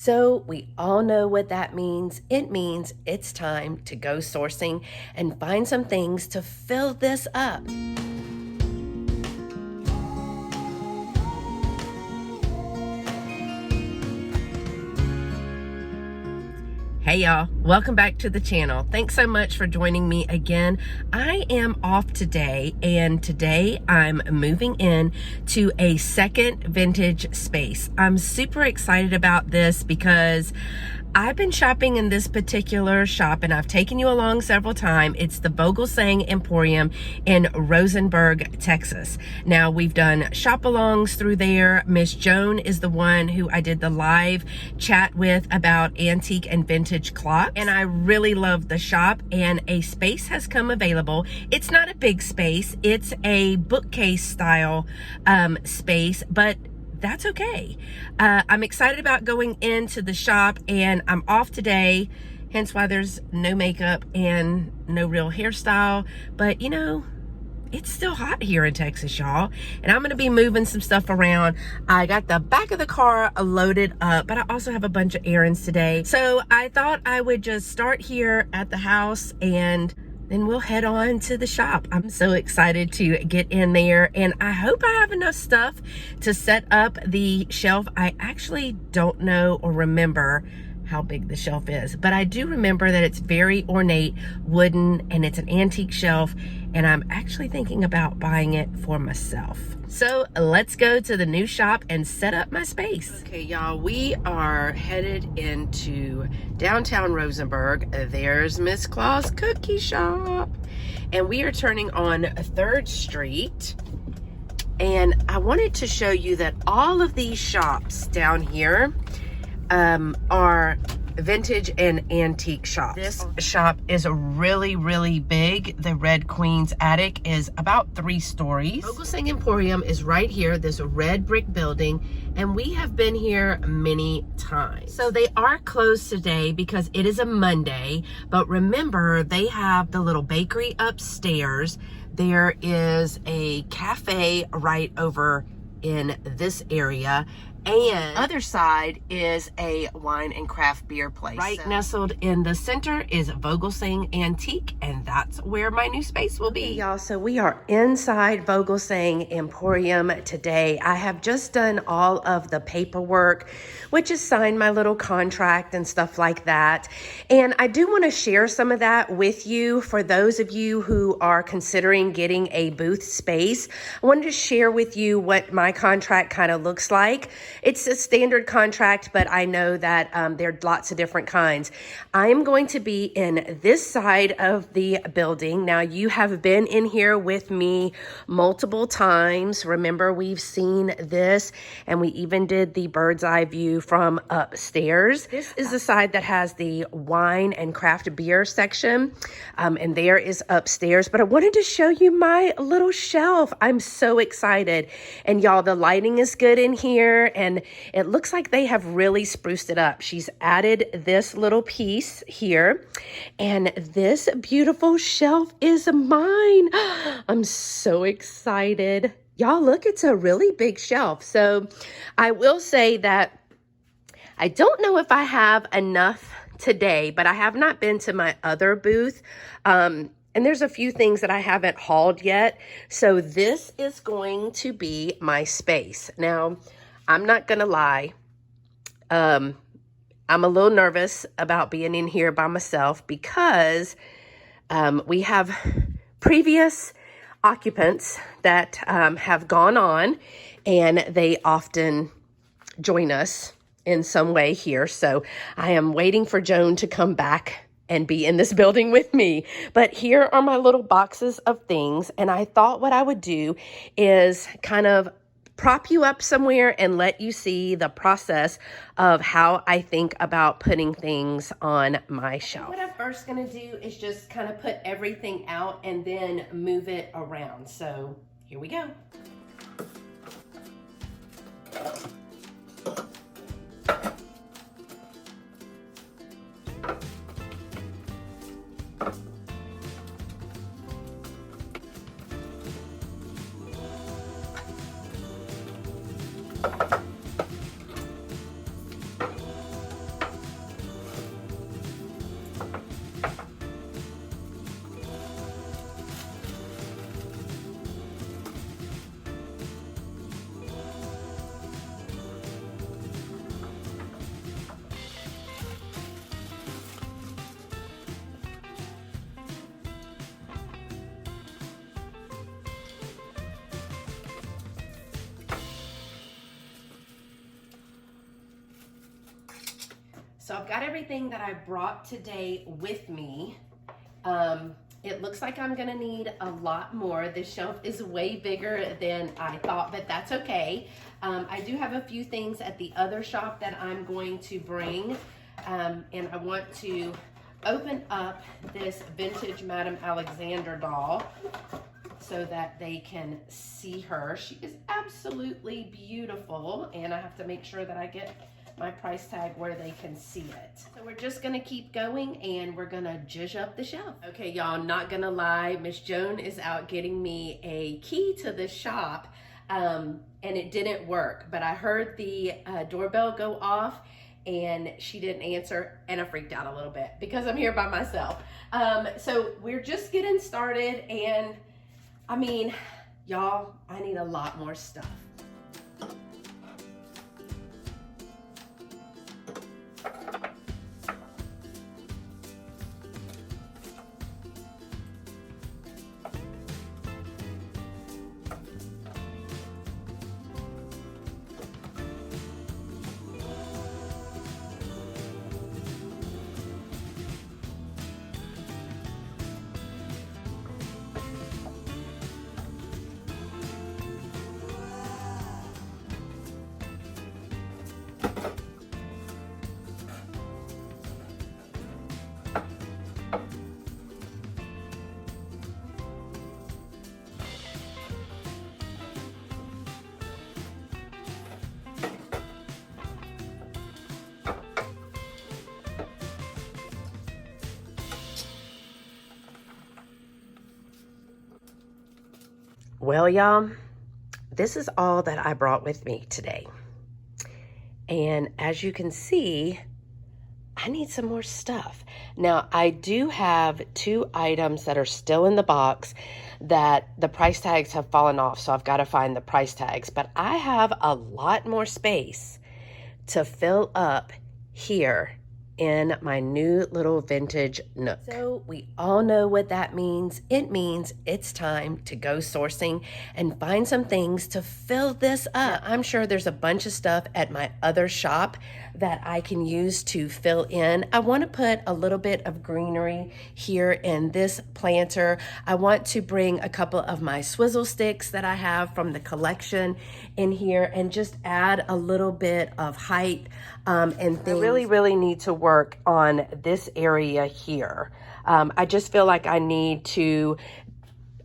So, we all know what that means. It means it's time to go sourcing and find some things to fill this up. Hey y'all, welcome back to the channel. Thanks so much for joining me again. I am off today, and today I'm moving in to a second vintage space. I'm super excited about this because I've been shopping in this particular shop, and I've taken you along several times. It's the Vogelsang Emporium in Rosenberg, Texas. Now, we've done shop-alongs through there. Miss Joan is the one who I did the live chat with about antique and vintage clocks, and I really love the shop, and a space has come available. It's not a big space. It's a bookcase style space, but that's okay. I'm excited about going into the shop, and I'm off today, hence why there's no makeup and no real hairstyle. But you know, it's still hot here in Texas, y'all, and I'm gonna be moving some stuff around. I got the back of the car loaded up, but I also have a bunch of errands today. So I thought I would just start here at the house, and then we'll head on to the shop. I'm so excited to get in there, and I hope I have enough stuff to set up the shelf. I actually don't know or remember how big the shelf is, but I do remember that it's very ornate, wooden, and it's an antique shelf, and I'm actually thinking about buying it for myself. So let's go to the new shop and set up my space. Okay, y'all, we are headed into downtown Rosenberg. There's Miss Claus Cookie Shop, and we are turning on 3rd Street. And I wanted to show you that all of these shops down here are vintage and antique shops. This shop is really, really big. The Red Queen's attic is about 3 stories. Vogelsang Emporium is right here, this red brick building, and we have been here many times. So they are closed today because it is a Monday, but remember, they have the little bakery upstairs. There is a cafe right over in this area, and other side is a wine and craft beer place. Right nestled in the center is Vogelsang Antique, and that's where my new space will be. Hey y'all, so we are inside Vogelsang Emporium today. I have just done all of the paperwork, which is signed my little contract and stuff like that. And I do want to share some of that with you for those of you who are considering getting a booth space. I wanted to share with you what my contract kind of looks like. It's a standard contract, but I know that there are lots of different kinds. I'm going to be in this side of the building. Now, you have been in here with me multiple times. Remember, we've seen this, and we even did the bird's eye view from upstairs. This is the side that has the wine and craft beer section, and there is upstairs. But I wanted to show you my little shelf. I'm so excited. And y'all, the lighting is good in here, and it looks like they have really spruced it up. She's added this little piece here, and this beautiful shelf is mine. I'm so excited. Y'all, look, it's a really big shelf. So I will say that I don't know if I have enough today, but I have not been to my other booth. And there's a few things that I haven't hauled yet. So this is going to be my space. Now, I'm not gonna lie. I'm a little nervous about being in here by myself because we have previous occupants that have gone on, and they often join us in some way here. So I am waiting for Joan to come back and be in this building with me. But here are my little boxes of things, and I thought what I would do is kind of prop you up somewhere and let you see the process of how I think about putting things on my shelf. What I'm first gonna do is just kind of put everything out and then move it around. So here we go. So I've got everything that I brought today with me. It looks like I'm gonna need a lot more. This shelf is way bigger than I thought, but that's okay. I do have a few things at the other shop that I'm going to bring, and I want to open up this vintage Madame Alexander doll so that they can see her. She is absolutely beautiful, and I have to make sure that I get my price tag where they can see it. So we're just gonna keep going and we're gonna zhuzh up the shelf. Okay, y'all, I'm not gonna lie, Miss Joan is out getting me a key to the shop, and it didn't work, but I heard the doorbell go off and she didn't answer, and I freaked out a little bit because I'm here by myself. So we're just getting started, and I mean, y'all, I need a lot more stuff. Well, y'all, this is all that I brought with me today. And as you can see, I need some more stuff. Now, I do have 2 items that are still in the box that the price tags have fallen off, so I've got to find the price tags. But I have a lot more space to fill up here in my new little vintage nook. So we all know what that means. It means it's time to go sourcing and find some things to fill this up. Now, I'm sure there's a bunch of stuff at my other shop that I can use to fill in. I want to put a little bit of greenery here in this planter. I want to bring a couple of my swizzle sticks that I have from the collection in here and just add a little bit of height and things. I really need to work on this area here. I just feel like I need to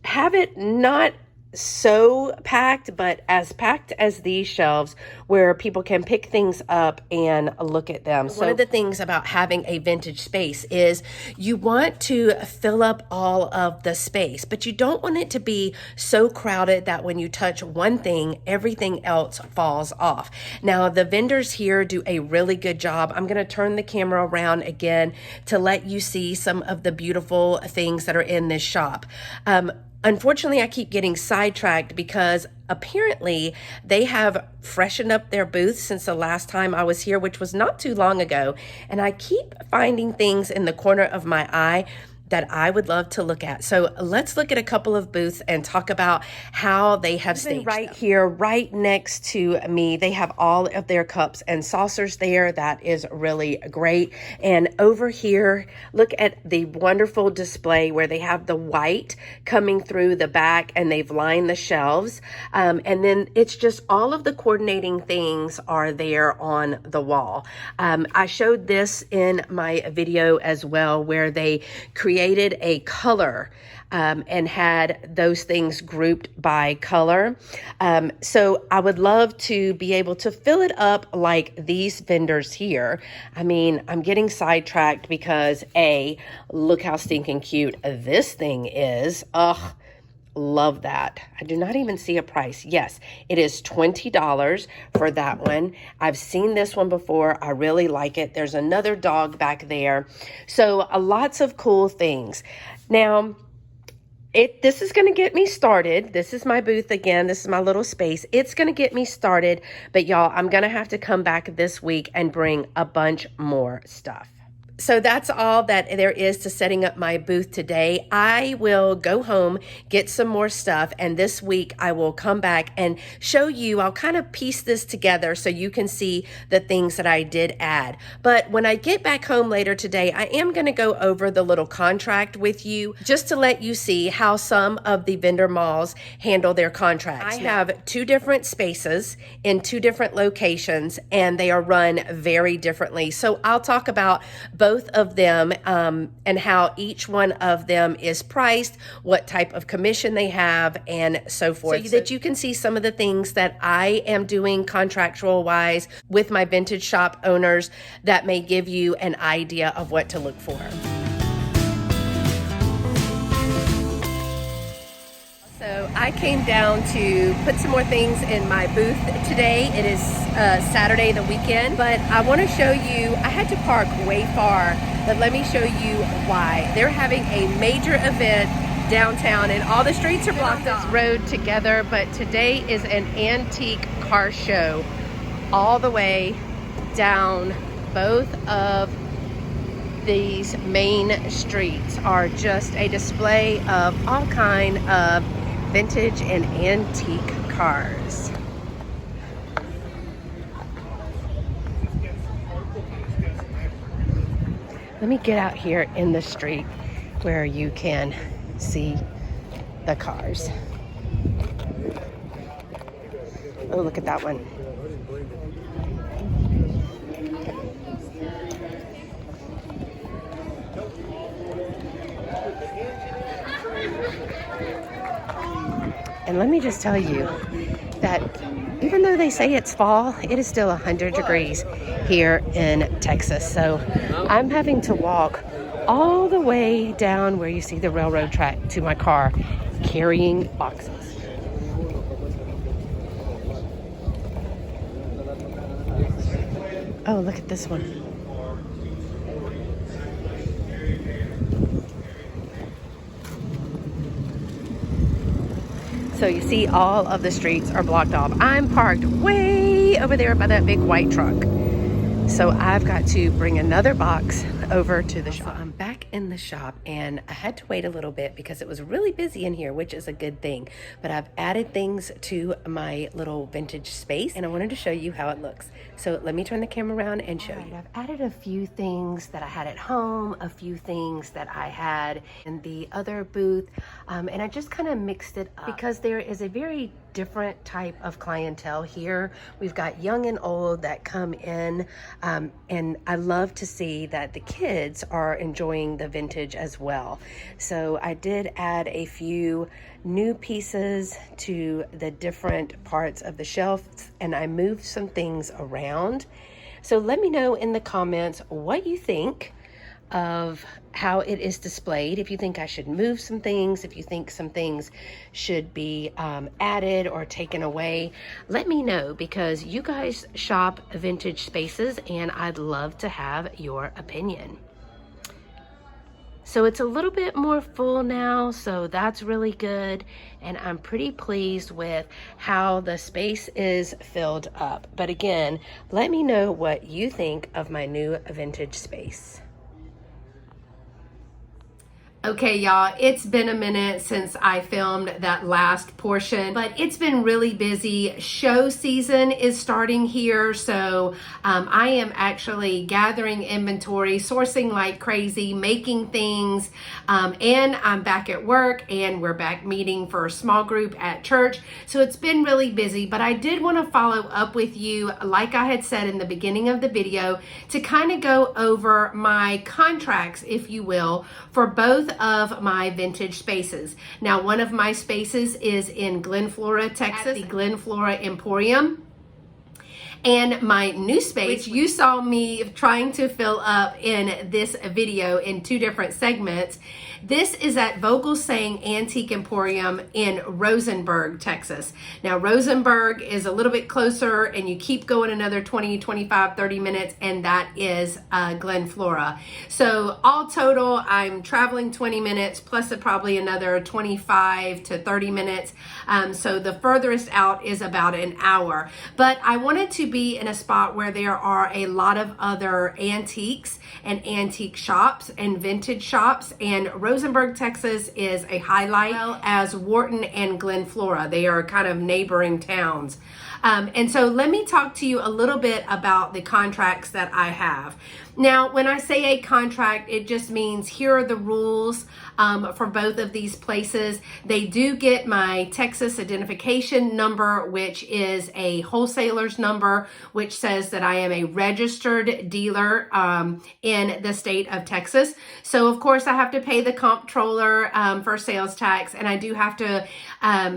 have it not so packed, but as packed as these shelves where people can pick things up and look at them. So one of the things about having a vintage space is you want to fill up all of the space, but you don't want it to be so crowded that when you touch one thing, everything else falls off. Now, the vendors here do a really good job. I'm going to turn the camera around again to let you see some of the beautiful things that are in this shop. Unfortunately, I keep getting sidetracked because apparently they have freshened up their booth since the last time I was here, which was not too long ago. And I keep finding things in the corner of my eye that I would love to look at. So let's look at a couple of booths and talk about how they have staged right them. Here, right next to me, they have all of their cups and saucers there. That is really great. And over here, look at the wonderful display where they have the white coming through the back and they've lined the shelves. And then it's just all of the coordinating things are there on the wall. I showed this in my video as well, where they created a color and had those things grouped by color. So I would love to be able to fill it up like these vendors here. I mean, I'm getting sidetracked because A, look how stinking cute this thing is. Ugh. Love that. I do not even see a price. Yes, it is $20 for that one. I've seen this one before. I really like it. There's another dog back there. So lots of cool things. Now, this is going to get me started. This is my booth again. This is my little space. It's going to get me started. But y'all, I'm going to have to come back this week and bring a bunch more stuff. So that's all that there is to setting up my booth today. I will go home, get some more stuff, and this week I will come back and show you. I'll kind of piece this together so you can see the things that I did add. But when I get back home later today, I am going to go over the little contract with you just to let you see how some of the vendor malls handle their contracts. I have 2 different spaces in 2 different locations, and they are run very differently. So I'll talk about both of them and how each one of them is priced, what type of commission they have, and so forth, so that you can see some of the things that I am doing contractual wise with my vintage shop owners that may give you an idea of what to look for. So I came down to put some more things in my booth today. It is Saturday, the weekend, but I want to show you, I had to park way far, but let me show you why. They're having a major event downtown and all the streets are blocked off. Road together, but today is an antique car show all the way down both of these main streets are just a display of all kind of vintage and antique cars. Let me get out here in the street where you can see the cars. Oh, look at that one. And let me just tell you that even though they say it's fall, it is still 100 degrees here in Texas. So I'm having to walk all the way down where you see the railroad track to my car, carrying boxes. Oh, look at this one. So you see all of the streets are blocked off. I'm parked way over there by that big white truck. So I've got to bring another box over to the shop. So I'm back in the shop and I had to wait a little bit because it was really busy in here, which is a good thing. But I've added things to my little vintage space and I wanted to show you how it looks. So let me turn the camera around and show you. I've added a few things that I had at home, a few things that I had in the other booth, and I just kind of mixed it up because there is a very different type of clientele here. We've got young and old that come in, and I love to see that the kids are enjoying the vintage as well. So I did add a few new pieces to the different parts of the shelf, and I moved some things around. So let me know in the comments what you think of how it is displayed, if you think I should move some things, if you think some things should be added or taken away. Let me know because you guys shop vintage spaces and I'd love to have your opinion. So it's a little bit more full now, so that's really good. And I'm pretty pleased with how the space is filled up. But again, let me know what you think of my new vintage space. Okay, y'all, it's been a minute since I filmed that last portion, but it's been really busy. Show season is starting here, so I am actually gathering inventory, sourcing like crazy, making things, and I'm back at work, and we're back meeting for a small group at church, so it's been really busy, but I did want to follow up with you, like I had said in the beginning of the video, to kind of go over my contracts, if you will, for both of my vintage spaces. Now, one of my spaces is in Glen Flora, Texas, the Glen Flora Emporium. And my new space, which you saw me trying to fill up in this video in 2 different segments. This is at Vogelsang Antique Emporium in Rosenberg, Texas. Now, Rosenberg is a little bit closer and you keep going another 20, 25, 30 minutes, and that is Glen Flora. So all total, I'm traveling 20 minutes plus probably another 25 to 30 minutes. So the furthest out is about an hour. But I wanted to to be in a spot where there are a lot of other antiques and antique shops and vintage shops, and Rosenberg, Texas is a highlight, well as Wharton and Glen Flora. They are kind of neighboring towns. And so let me talk to you a little bit about the contracts that I have. Now, when I say a contract, it just means here are the rules for both of these places. They do get my Texas identification number, which is a wholesaler's number, which says that I am a registered dealer in the state of Texas. So, of course, I have to pay the comptroller for sales tax, and I do have to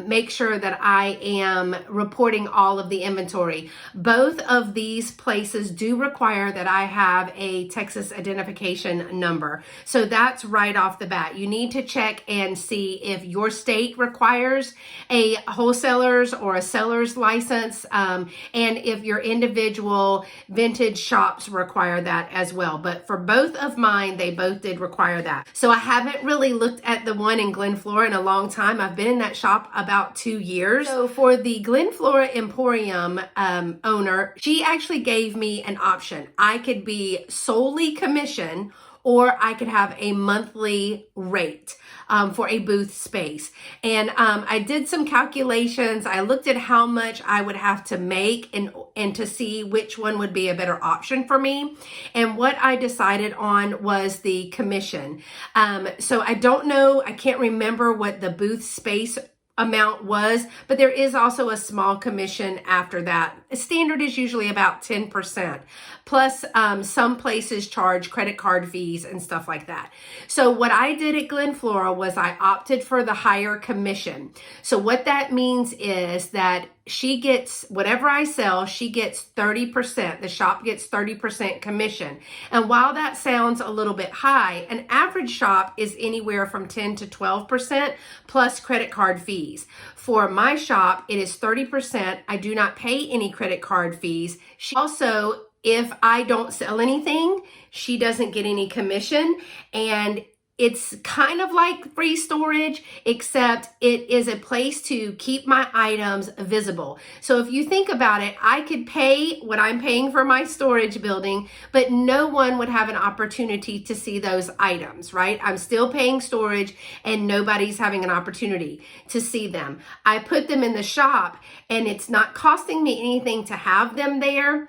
make sure that I am reporting all of the inventory. Both of these places do require that I have a Texas identification number. So that's right off the bat. You need to check and see if your state requires a wholesaler's or a seller's license, and if your individual vintage shops require that as well. But for both of mine, they both did require that. So I haven't really looked at the one in Glen Flora in a long time. I've been in that shop about 2 years. So for the Glen Flora Emporium owner, she actually gave me an option. I could be solely commission, or I could have a monthly rate for a booth space. And I did some calculations. I looked at how much I would have to make and to see which one would be a better option for me. And what I decided on was the commission. So I don't know, I can't remember what the booth space amount was, but there is also a small commission after that. Standard is usually about 10%. Plus, some places charge credit card fees and stuff like that. So what I did at Glen Flora was I opted for the higher commission. So what that means is that she gets, whatever I sell, she gets 30%. The shop gets 30% commission. And while that sounds a little bit high, an average shop is anywhere from 10 to 12% plus credit card fees. For my shop, it is 30%. I do not pay any credit card fees. She also, if I don't sell anything, she doesn't get any commission. And it's kind of like free storage, except it is a place to keep my items visible. So if you think about it, I could pay what I'm paying for my storage building, but no one would have an opportunity to see those items, right? I'm still paying storage and nobody's having an opportunity to see them. I put them in the shop and it's not costing me anything to have them there,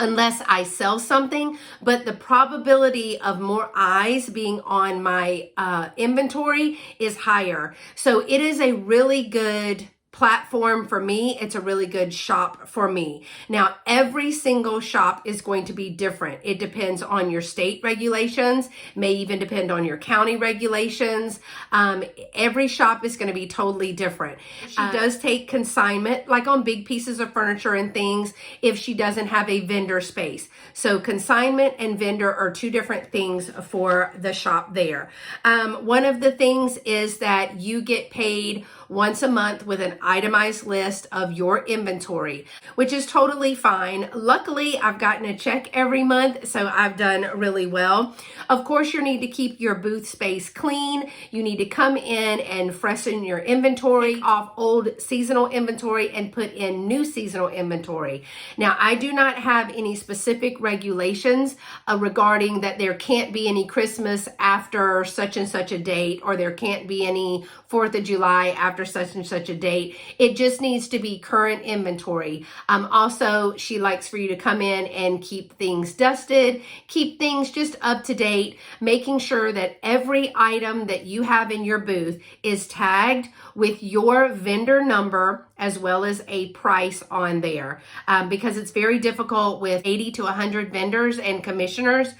unless I sell something, but the probability of more eyes being on my inventory is higher. So it is a really good platform for me. It's a really good shop for me. Now, every single shop is going to be different. It depends on your state regulations, may even depend on your county regulations. Every shop is going to be totally different. She does take consignment, like on big pieces of furniture and things, if she doesn't have a vendor space. So consignment and vendor are two different things for the shop there. One of the things is that you get paid once a month with an itemized list of your inventory, which is totally fine. Luckily, I've gotten a check every month, so I've done really well. Of course, you need to keep your booth space clean. You need to come in and freshen your inventory, take off old seasonal inventory and put in new seasonal inventory. Now, I do not have any specific regulations regarding that there can't be any Christmas after such and such a date, or there can't be any 4th of July after such and such a date. It just needs to be current inventory. Also, she likes for you to come in and keep things dusted, keep things just up to date, making sure that every item that you have in your booth is tagged with your vendor number as well as a price on there, because it's very difficult with 80 to 100 vendors and commissioners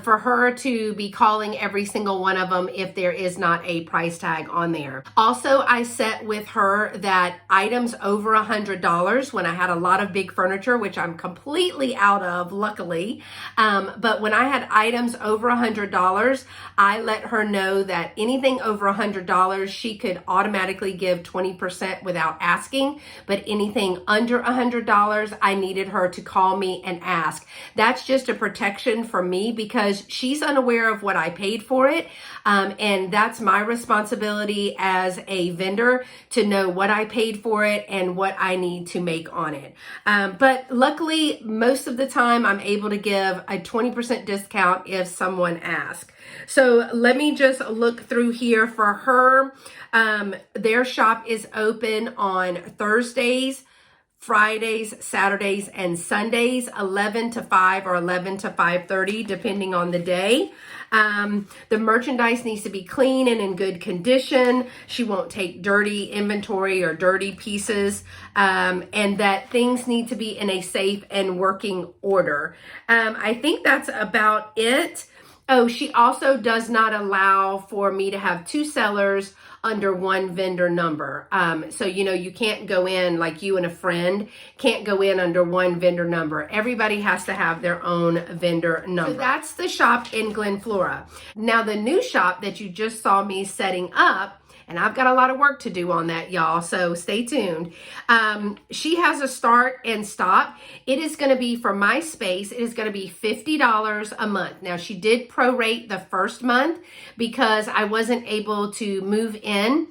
for her to be calling every single one of them if there is not a price tag on there. Also, I set with her that items over $100, when I had a lot of big furniture, which I'm completely out of, luckily, but when I had items over $100, I let her know that anything over $100, she could automatically give 20% without asking asking, but anything under $100, I needed her to call me and ask. That's just a protection for me because she's unaware of what I paid for it. And that's my responsibility as a vendor to know what I paid for it and what I need to make on it. But luckily, most of the time, I'm able to give a 20% discount if someone asks. So let me just look through here for her. Their shop is open on Thursdays, Fridays, Saturdays, and Sundays, 11 to 5 or 11 to 5:30, depending on the day. The merchandise needs to be clean and in good condition. She won't take dirty inventory or dirty pieces, and that things need to be in a safe and working order. I think that's about it. Oh, she also does not allow for me to have two sellers under one vendor number. So, you can't go in, like you and a friend can't go in under one vendor number. Everybody has to have their own vendor number. So that's the shop in Glen Flora. Now, the new shop that you just saw me setting up, and I've got a lot of work to do on that, y'all, so stay tuned. She has a start and stop. It is going to be, for my space, it is going to be $50 a month. Now, she did prorate the first month because I wasn't able to move in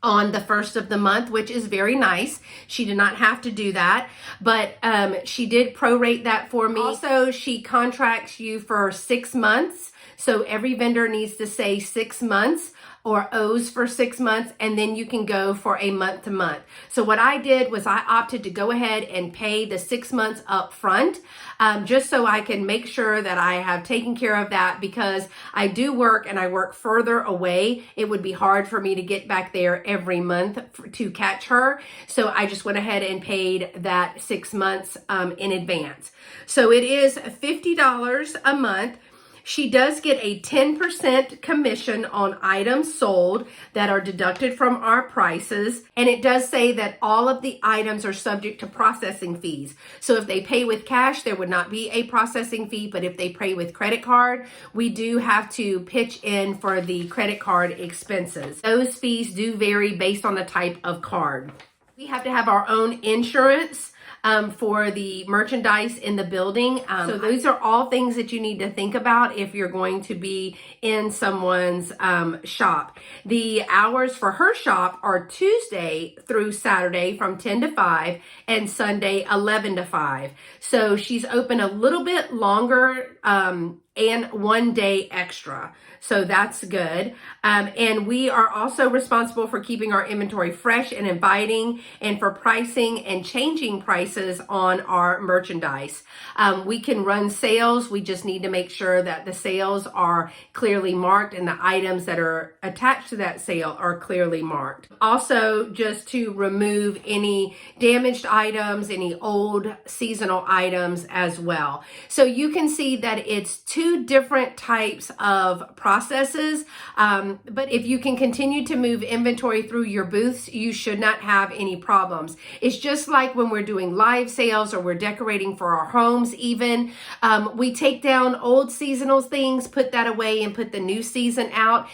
on the first of the month, which is very nice. She did not have to do that, but she did prorate that for me. Also, she contracts you for 6 months. So every vendor needs to say 6 months or owes for 6 months, and then you can go for a month to month. So what I did was I opted to go ahead and pay the 6 months up front, just so I can make sure that I have taken care of that, because I do work and I work further away. It would be hard for me to get back there every month to catch her. So I just went ahead and paid that 6 months in advance. So it is $50 a month. She does get a 10% commission on items sold that are deducted from our prices. And it does say that all of the items are subject to processing fees. So if they pay with cash, there would not be a processing fee. But if they pay with credit card, we do have to pitch in for the credit card expenses. Those fees do vary based on the type of card. We have to have our own insurance for the merchandise in the building. So those are all things that you need to think about if you're going to be in someone's shop. The hours for her shop are Tuesday through Saturday from 10 to 5 and Sunday 11 to 5. So she's open a little bit longer and 1 day extra. So that's good. And we are also responsible for keeping our inventory fresh and inviting, and for pricing and changing prices on our merchandise. We can run sales. We just need to make sure that the sales are clearly marked and the items that are attached to that sale are clearly marked. Also, just to remove any damaged items, any old seasonal items as well. So you can see that it's two different types of processes, but if you can continue to move inventory through your booths, you should not have any problems. It's just like when we're doing live sales or we're decorating for our homes even. We take down old seasonal things, put that away, and put the new season out.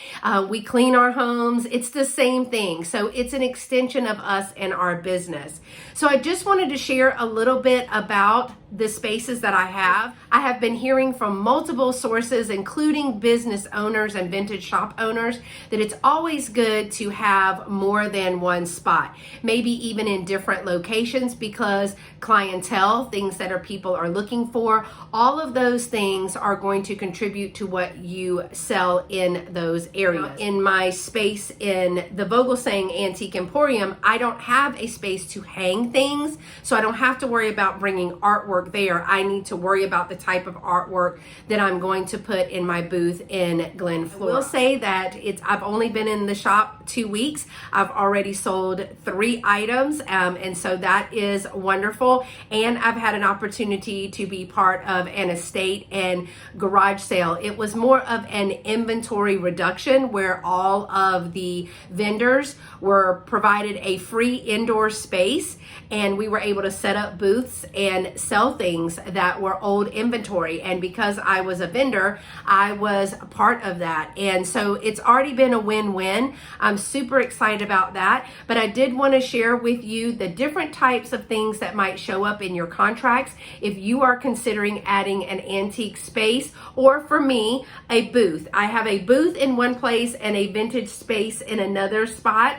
We clean our homes. It's the same thing. So it's an extension of us and our business. So I just wanted to share a little bit about the spaces that I have. I have been hearing from multiple sources, including business owners and vintage shop owners, that it's always good to have more than one spot, maybe even in different locations, because clientele, things that people are looking for, all of those things are going to contribute to what you sell in those areas. In my space in the Vogelsang Antique Emporium, I don't have a space to hang things, so I don't have to worry about bringing artwork there. I need to worry about the type of artwork that I'm going to put in my booth in Glen Flora. I will say that I've only been in the shop 2 weeks. I've already sold 3 items, and so that is wonderful. And I've had an opportunity to be part of an estate and garage sale. It was more of an inventory reduction where all of the vendors were provided a free indoor space, and we were able to set up booths and sell sell things that were old inventory. And because I was a vendor, I was a part of that. And so it's already been a win-win. I'm super excited about that. But I did want to share with you the different types of things that might show up in your contracts if you are considering adding an antique space, or for me, a booth. I have a booth in one place and a vintage space in another spot.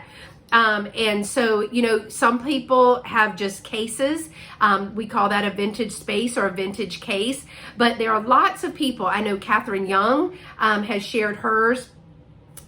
And so, you know, some people have just cases. We call that a vintage space or a vintage case. But there are lots of people. I know Catherine Young has shared hers.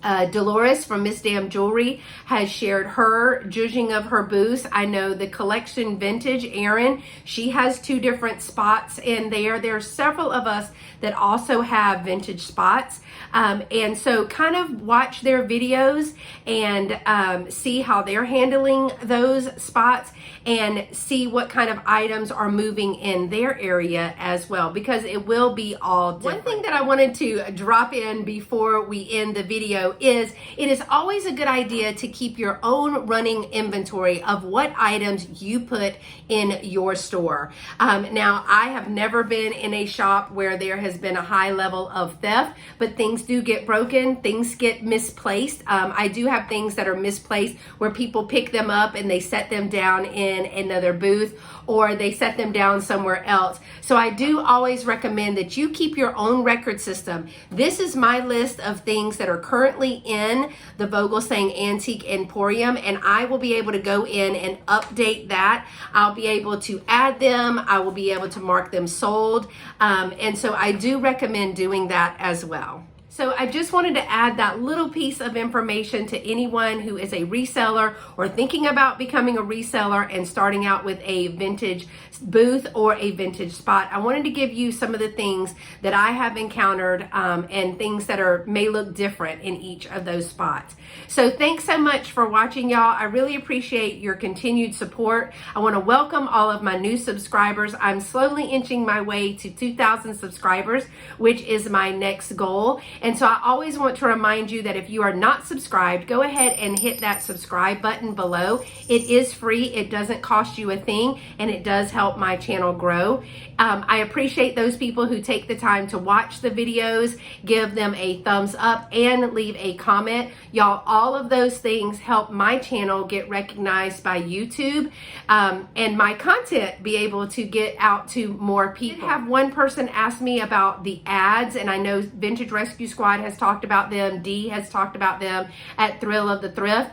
Dolores from Miss Damn Jewelry has shared her judging of her booths. I know the Collection Vintage, Erin, she has 2 different spots in there. There are several of us that also have vintage spots. And so kind of watch their videos and see how they're handling those spots and see what kind of items are moving in their area as well, because it will be all different. One thing that I wanted to drop in before we end the video is it is always a good idea to keep your own running inventory of what items you put in your store. Now, I have never been in a shop where there has been a high level of theft, but things do get broken, things get misplaced. I do have things that are misplaced where people pick them up and they set them down in another booth, or they set them down somewhere else. So I do always recommend that you keep your own record system. This is my list of things that are currently in the Vogelsang Antique Emporium, and I will be able to go in and update that. I'll be able to add them. I will be able to mark them sold. And so I do recommend doing that as well. So I just wanted to add that little piece of information to anyone who is a reseller or thinking about becoming a reseller and starting out with a vintage booth or a vintage spot. I wanted to give you some of the things that I have encountered and things that may look different in each of those spots. So thanks so much for watching, y'all. I really appreciate your continued support. I want to welcome all of my new subscribers. I'm slowly inching my way to 2,000 subscribers, which is my next goal. And so I always want to remind you that if you are not subscribed, go ahead and hit that subscribe button below. It is free. It doesn't cost you a thing, and it does help my channel grow. I appreciate those people who take the time to watch the videos, give them a thumbs up, and leave a comment. Y'all, all of those things help my channel get recognized by YouTube and my content be able to get out to more people. I did have one person ask me about the ads, and I know Vintage Rescue Squad has talked about them. Dee has talked about them at Thrill of the Thrift.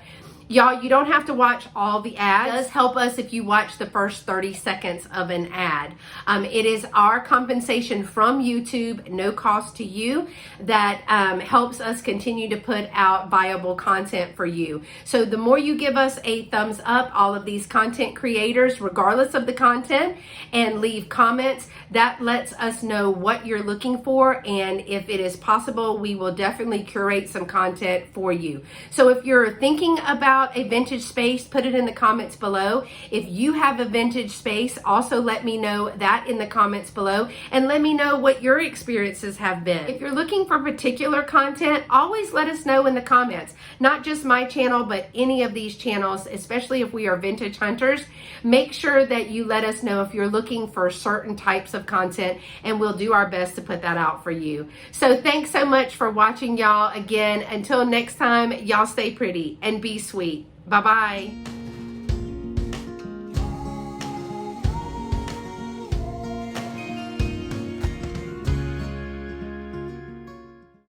Y'all, you don't have to watch all the ads. It does help us if you watch the first 30 seconds of an ad. It is our compensation from YouTube, no cost to you, that helps us continue to put out viable content for you. So the more you give us a thumbs up, all of these content creators, regardless of the content, and leave comments, that lets us know what you're looking for. And if it is possible, we will definitely curate some content for you. So if you're thinking about a vintage space, put it in the comments below. If you have a vintage space, also let me know that in the comments below, and let me know what your experiences have been. If you're looking for particular content, always let us know in the comments. Not just my channel, but any of these channels, especially if we are vintage hunters. Make sure that you let us know if you're looking for certain types of content, and we'll do our best to put that out for you. So thanks so much for watching, y'all. Again, until next time, y'all stay pretty and be sweet. Bye-bye.